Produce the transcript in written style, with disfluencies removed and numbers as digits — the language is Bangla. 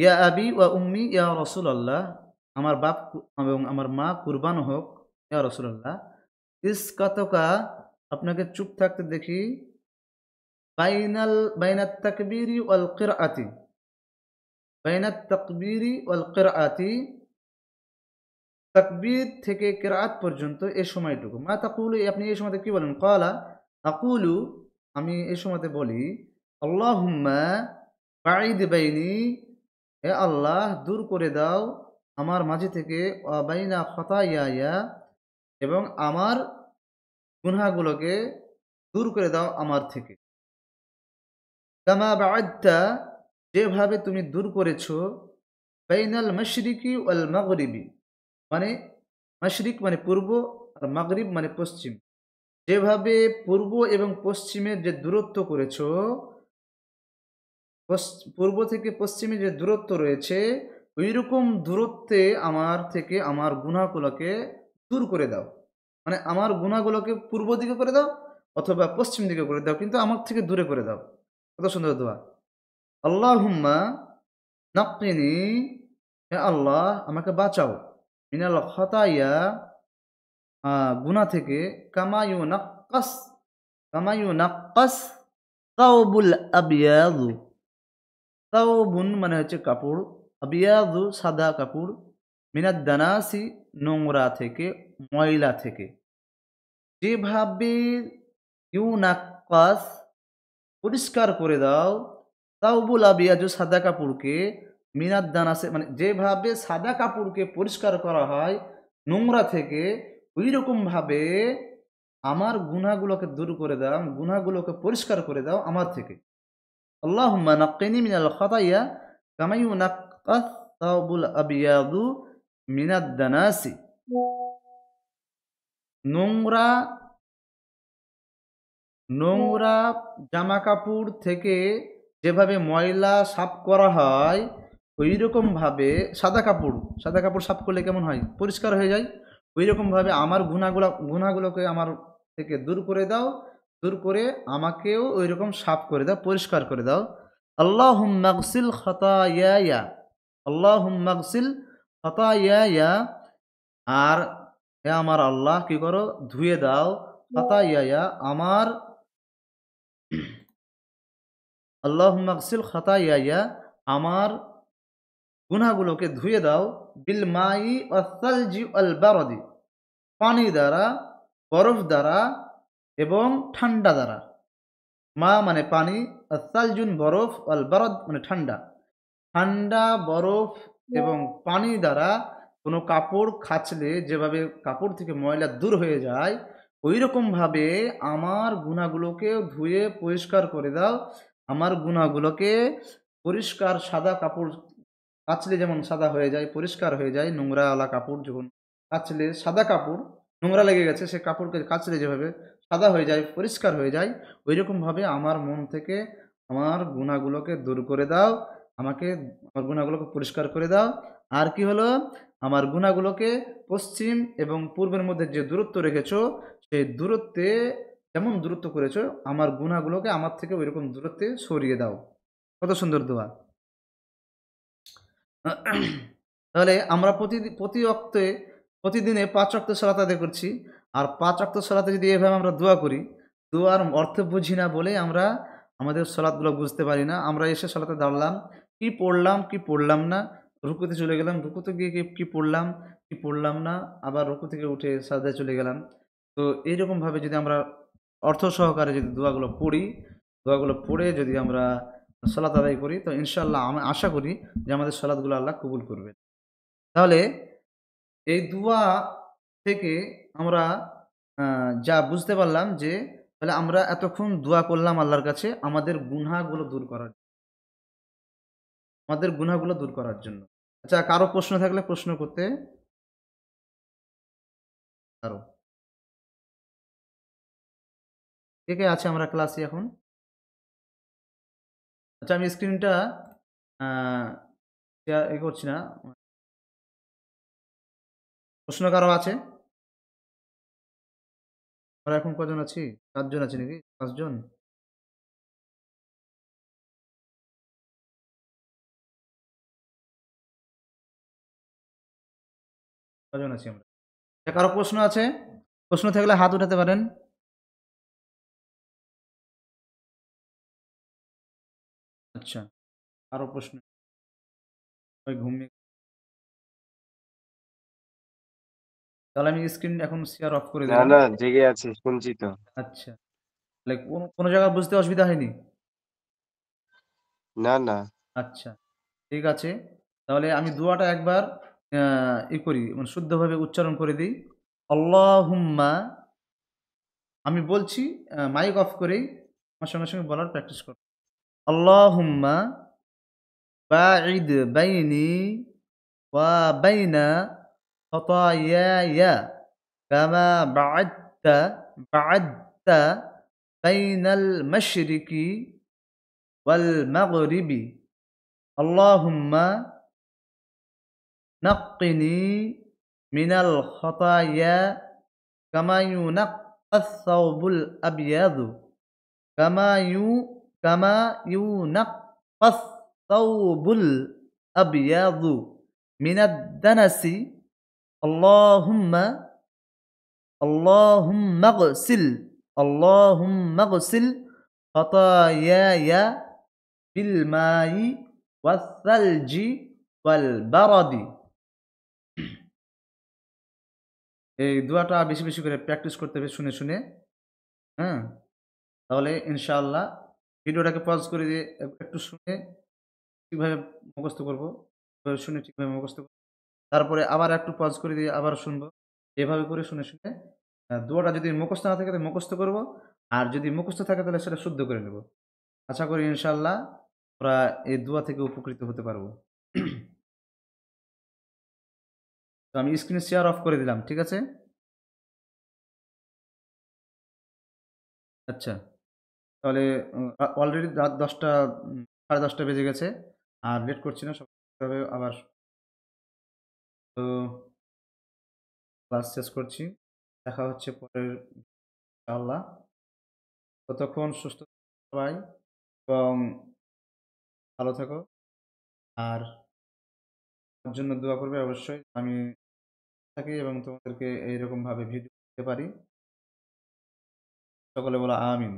ইয়া আবি ওয়া উম্মি ইয়া রাসূলুল্লাহ, আমার বাপ এবং আমার মা কুরবান হোক ইয়া রাসূলুল্লাহ। ইসকাতুকা, আপনাকে চুপ থাকতে দেখি, বাইনাল বাইনাত তাকবীরি ওয়াল কিরআতি, বাইনাত তাকবীরি ওয়াল কিরআতি, তাকবীর থেকে কিরাআত পর্যন্ত এই সময়টুকু। মা তাকুলু, আপনি এই সময়তে কি বলেন? ক্বালা আকুলু, আমি এই সময়তে বলি, আল্লাহুম্মা বাঈদ বাইনি, হে আল্লাহ দূর করে দাও আমার মাঝে থেকে, ওয়া বাইনা খতায়ায়া, এবং আমার গুনাহগুলোকে দূর করে দাও আমার থেকে। কামা বা'আদতা, যেভাবে তুমি দূর করেছো, বাইনাল মাশরিকি ওয়াল মাগরিবি, মানে মাশরিক মানে পূর্ব, আর মাগরিব মানে পশ্চিম। যেভাবে পূর্ব এবং পশ্চিমের যে দূরত্ব করেছো, পূর্ব থেকে পশ্চিমে যে দূরত্ব রয়েছে, ঐরকম দূরত্বে আমার থেকে আমার গুনাহগুলোকে দূর করে দাও। মানে আমার গুনাহগুলোকে পূর্ব দিকে করে দাও অথবা পশ্চিম দিকে করে দাও, কিন্তু আমার থেকে দূরে করে দাও। কত সুন্দর দোয়া! আল্লাহুম্মা নাক্কিনি, হে আল্লাহ আমাকে বাঁচাও, মিনাল খতায়া, গুনাহ থেকে, কামা ইউনাক্কাস, কামা ইউনাক্কাস তাওবুল আবিয়াদু, তাওবুন মানে হচ্ছে কাপড়, আবিয়াদু সাদা কাপড়, মিনাদ দানাসি নোংরা থেকে, ময়লা থেকে। যেভাবে ইউনাক্কাস পরিষ্কার করে দাও, তাওবুল আবিয়াজু সাদা কাপড়কে, মিনাদ দানাসে মানে যেভাবে সাদা কাপড়কে পরিষ্কার করা হয় নোংরা থেকে, ঐরকম ভাবে আমার গুনাহগুলোকে দূর করে দাও, গুনাহগুলোকে পরিষ্কার করে দাও আমার থেকে। আল্লাহুম্মা নাক্কিনি মিনাল খাতায়া কামা ইউনাক্কাস তাওবুল আবিয়াদু মিনাদ দানাসি, নোংরা নোংরা জামাকাপড় থেকে যেভাবে ময়লা সাফ করা হয়, ঐরকমভাবে সাদা কাপড় সাফ করলে কেমন হয়? পরিষ্কার হয়ে যায়। ঐরকমভাবে আমার গুনাহগুলোকে আমার থেকে দূর করে দাও। দূর করে আমাকেও ঐরকম সাফ করে দাও, পরিষ্কার করে দাও। আল্লাহুম্মা গসিল খাতায়ায়া, আল্লাহুম্মা গসিল খাতায়ায়া, আর হে আমার আল্লাহ কি করো? ধুয়ে দাও, খাতায়ায়া আমার, আল্লাহুম্মা গসিল খাতায়ায়া, আমার গুনাহগুলোকে ধুয়ে দাও, বিল মাই ওয়াস-সালজি ওয়াল বারদি, পানি দ্বারা, বরফ দ্বারা এবং ঠান্ডা দ্বারা। মা মানে পানি, আর-সালজুন বরফ, ওয়াল বারদ মানে ঠান্ডা। ঠান্ডা, বরফ এবং পানি দ্বারা কোনো কাপড় কাচলে যেভাবে কাপড় থেকে ময়লা দূর হয়ে যায়, ঐরকমভাবে আমার গুনাহগুলোকে ধুয়ে পরিষ্কার করে দাও। আমার গুনাহগুলোকে পরিষ্কার সাদা কাপড় কাচলে যেমন সাদা হয়ে যায়, পরিষ্কার হয়ে যায়, নোংরাওয়ালা কাপড় যখন কাচলে সাদা কাপড়, নোংরা লেগে গেছে সে কাপড়কে কাচলে যেভাবে সাদা হয়ে যায়, পরিষ্কার হয়ে যায়, ঐরকমভাবে আমার মন থেকে আমার গুনাহগুলোকে দূর করে দাও। আমাকে আমার গুনাহগুলোকে পরিষ্কার করে দাও। আর কি হলো? আমার গুনাহগুলোকে পশ্চিম এবং পূর্বের মধ্যে যে দূরত্ব রেখেছো, সেই দূরত্বে যেমন দূরত্ব করেছো, আমার গুনাহগুলোকে আমার থেকে ঐরকম দূরত্বে সরিয়ে দাও। কত সুন্দর দোয়া! তাহলে আমরা প্রতি ওয়াক্তে, প্রতিদিনে ৫ ওয়াক্ত সালাত আদায় করছি। আর ৫ ওয়াক্ত সালাতে যদি এভাবে আমরা দোয়া করি, দোয়ার অর্থ বুঝি না বলেই আমরা আমাদের সালাতগুলো বুঝতে পারি না। আমরা এসে সালাতে দাঁড়ালাম, কি পড়লাম, কি পড়লাম না, রুকুতে চলে গেলাম, রুকুতে গিয়ে কি পড়লাম, কি পড়লাম না, আবার রুকু থেকে উঠে সাজদায় চলে গেলাম। তো এইরকমভাবে যদি আমরা অর্থ সহকারে যদি দোয়াগুলো পড়ি, দোয়াগুলো পড়ে যদি আমরা সালাত আদায় করি, তো ইনশাআল্লাহ আমি আশা করি যে আমাদের সালাতগুলো আল্লাহ কবুল করবেন। তাহলে এই দোয়া থেকে আমরা যা বুঝতে পারলাম যে তাহলে আমরা এতক্ষণ দোয়া করলাম আল্লাহর কাছে আমাদের গুনাহগুলো দূর করার জন্য। আচ্ছা, কারো প্রশ্ন থাকলে প্রশ্ন করতে পারো। কে আছে আমরা ক্লাসে এখন? আচ্ছা, আমি স্ক্রিনটা আ শেয়ার করছি না। প্রশ্ন কারো আছে? আমরা এখন কজন আছি? ৭ জন আছি নাকি? ৫ জন? কজন আছি আমরা? কারো প্রশ্ন আছে? প্রশ্ন থাকলে হাত উঠাতে পারেন। আচ্ছা, কারো প্রশ্ন? সবাই ঘুমিয়ে, তাহলে আমি স্ক্রিন এখন শেয়ার অফ করে না দিলাম। না, জেগে আছি, শুনছি তো। আচ্ছা, তাহলে কোনো জায়গায় বুঝতে অসুবিধা হয়নি? না না। আচ্ছা, ঠিক আছে। তাহলে আমি দোয়াটা একবার করি, মানে শুদ্ধভাবে উচ্চারণ করে দিই। আল্লাহুম্মা, আমি বলছি মাইক অফ করেই আমার সঙ্গে বলার প্র্যাকটিস করুন। আল্লাহুম্মা বাঈদ বাইনি ওয়া বাইনা খতায়ায়া কামা বা'আদতা বাইনাল মাশরিকি ওয়াল মাগরিবি। আল্লাহুম্মা নাক্কিনি মিনাল খতায়া কামা ইউনাক্কাস সাওবুল আবিয়াদু কামা ইউ কামা ইউনাক্কাস সাওবুল আবিয়াদু মিনাদ দানাসি। আল্লাহুম্মা আল্লাহুম্মাগসিল আল্লাহুম্মাগসিল খতায়ায়া বিল মাই ওয়াস সালজি ওয়াল বারাদি। এই দোয়াটা বেশি করে প্র্যাকটিস করতে হবে শুনে, শুনে। হ্যাঁ? তাহলে ইনশাআল্লাহ ভিডিওটাকে পজ করে দিয়ে একটু শুনে ঠিকভাবে মুখস্থ করব। এভাবে শুনে ঠিকভাবে মুখস্থ করব। তারপরে আবার একটু পজ করে দিয়ে আবার শুনবো। এভাবে করে শুনে, শুনে দোয়াটা যদি মুখস্থ না থাকে তাহলে মুখস্থ করব। আর যদি মুখস্থ থাকে তাহলে সেটা শুদ্ধ করে নেব। আশা করি ইনশাআল্লাহ আমরা এই দোয়া থেকে উপকৃত হতে পারব। তো আমি স্ক্রিন শেয়ার অফ করে দিলাম। ঠিক আছে? আচ্ছা। তাহলে অলরেডি রাত ১০টা ১০:৩০ বেজে গেছে। আর লেট করছি না। সবাই আবার তো ক্লাস শেষ করছি। দেখা হচ্ছে পরের ইনশাআল্লাহ। ততক্ষণ সুস্থ থাকো সবাই এবং ভালো থাকো। আর আমার জন্য দোয়া করবে অবশ্যই। আমি থাকি এবং তোমাদেরকে এইরকমভাবে ভিডিও দিতে পারি। সকলে বলো আমিন।